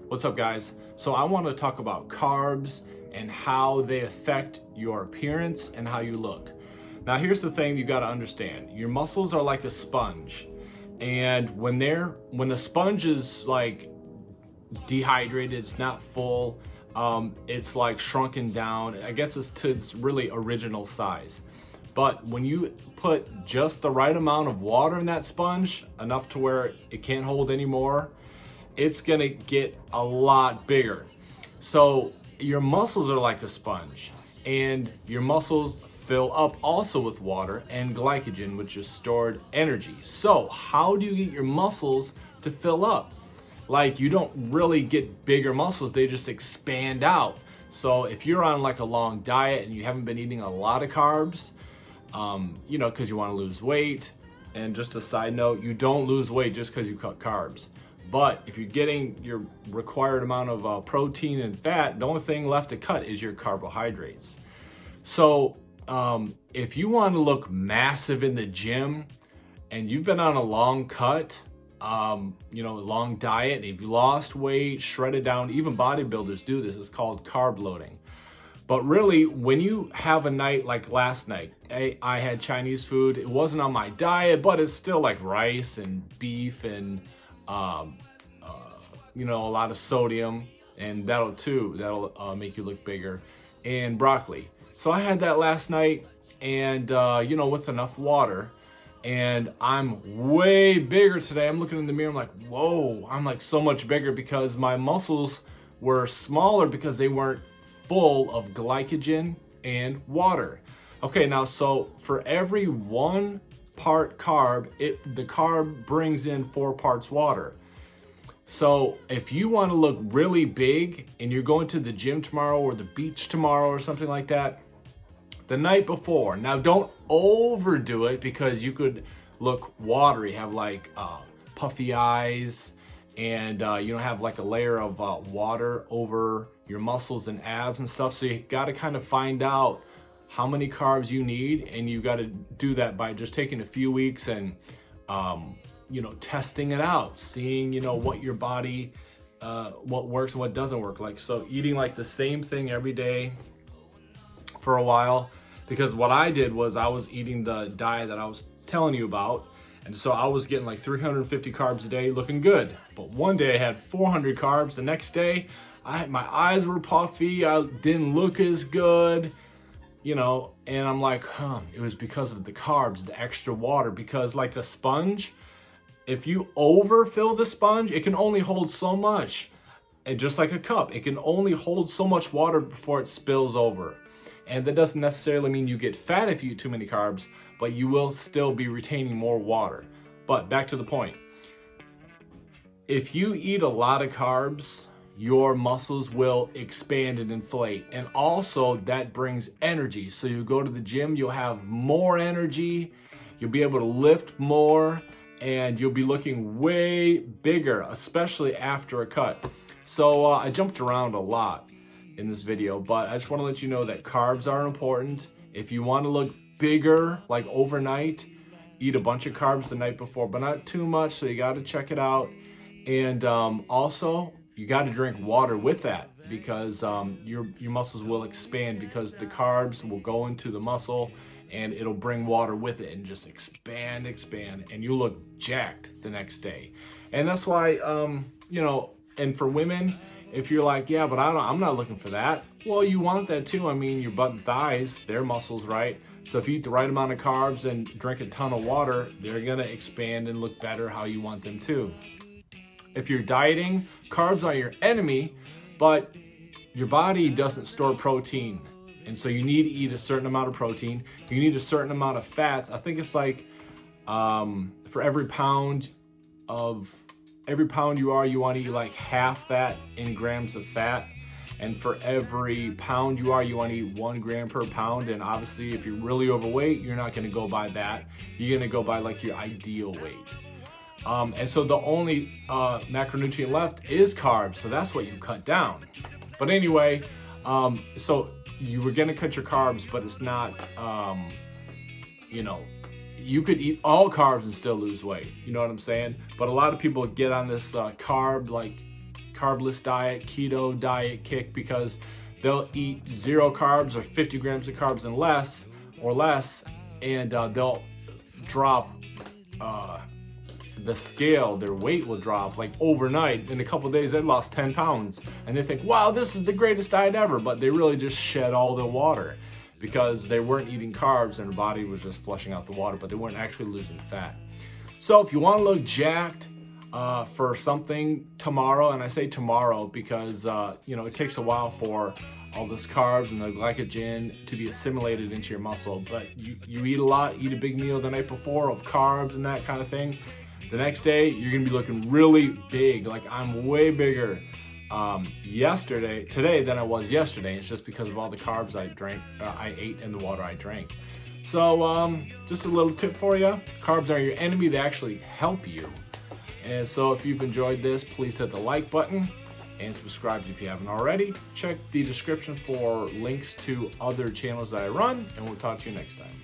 What's up, guys? So I want to talk about carbs and how they affect your appearance and how you look. Now, here's the thing you got to understand. Your muscles are like a sponge. And when the sponge is like dehydrated, it's not full, it's like shrunken down. I guess it's to its really original size. But when you put just the right amount of water in that sponge, enough to where it can't hold anymore, it's gonna get a lot bigger. So your muscles are like a sponge, and your muscles fill up also with water and glycogen, which is stored energy. So how do you get your muscles to fill up? Like, you don't really get bigger muscles, they just expand out. So if you're on like a long diet and you haven't been eating a lot of carbs, because you want to lose weight, and just a side note, you don't lose weight just because you cut carbs. But if you're getting your required amount of protein and fat, the only thing left to cut is your carbohydrates. So if you want to look massive in the gym and you've been on a long cut, long diet, and you've lost weight, shredded down, even bodybuilders do this, it's called carb loading. But really, when you have a night like last night, I had Chinese food. It wasn't on my diet, but it's still like rice and beef and, a lot of sodium, and that'll make you look bigger, and broccoli. So I had that last night, and, with enough water, and I'm way bigger today. I'm looking in the mirror, I'm like, whoa, I'm like so much bigger because my muscles were smaller because they weren't full of glycogen and water. Okay, now so for every 1 part carb, the carb brings in 4 parts water. So if you want to look really big and you're going to the gym tomorrow or the beach tomorrow or something like that, the night before, now don't overdo it because you could look watery, have like puffy eyes, and have like a layer of water over your muscles and abs and stuff. So you got to kind of find out how many carbs you need, and you got to do that by just taking a few weeks and testing it out, seeing what your body what works and what doesn't work. Like, so eating like the same thing every day for a while, because what I did was I was eating the diet that I was telling you about. And so I was getting like 350 carbs a day, looking good. But one day I had 400 carbs. The next day, my eyes were puffy. I didn't look as good, and I'm like, it was because of the carbs, the extra water. Because like a sponge, if you overfill the sponge, it can only hold so much. And just like a cup, it can only hold so much water before it spills over. And that doesn't necessarily mean you get fat if you eat too many carbs, but you will still be retaining more water. But back to the point. If you eat a lot of carbs, your muscles will expand and inflate. And also that brings energy. So you go to the gym, you'll have more energy, you'll be able to lift more, and you'll be looking way bigger, especially after a cut. So I jumped around a lot in this video, but I just want to let you know that carbs are important. If you want to look bigger, like overnight, eat a bunch of carbs the night before, but not too much, so you got to check it out. And also, you got to drink water with that, because your muscles will expand, because the carbs will go into the muscle and it'll bring water with it and just expand, and you look jacked the next day. And that's why, and for women, if you're like, yeah, but I'm not looking for that. Well, you want that too. I mean, your butt and thighs, they're muscles, right? So if you eat the right amount of carbs and drink a ton of water, they're gonna expand and look better how you want them to. If you're dieting, carbs are your enemy, but your body doesn't store protein. And so you need to eat a certain amount of protein. You need a certain amount of fats. I think it's like for every pound you want to eat like half that in grams of fat. And for every pound you want to eat 1 gram per pound. And obviously, if you're really overweight, you're not going to go by that. You're going to go by like your ideal weight. And so the only macronutrient left is carbs. So that's what you cut down. But anyway, so you were going to cut your carbs, but it's not, you could eat all carbs and still lose weight. You know what I'm saying? But a lot of people get on this carb carbless diet, keto diet kick, because they'll eat 0 carbs or 50 grams of carbs and less, and they'll drop the scale, their weight will drop like overnight. In a couple of days, they lost 10 pounds. And they think, wow, this is the greatest diet ever. But they really just shed all the water because they weren't eating carbs and their body was just flushing out the water, but they weren't actually losing fat. So if you want to look jacked for something tomorrow, and I say tomorrow because, it takes a while for all this carbs and the glycogen to be assimilated into your muscle, but you eat a lot, eat a big meal the night before of carbs and that kind of thing. The next day, you're gonna be looking really big. Like, I'm way bigger today than I was yesterday. It's just because of all the carbs I ate and the water I drank. So just a little tip for you. Carbs are your enemy. They actually help you. And so if you've enjoyed this, please hit the like button and subscribe if you haven't already. Check the description for links to other channels that I run, and we'll talk to you next time.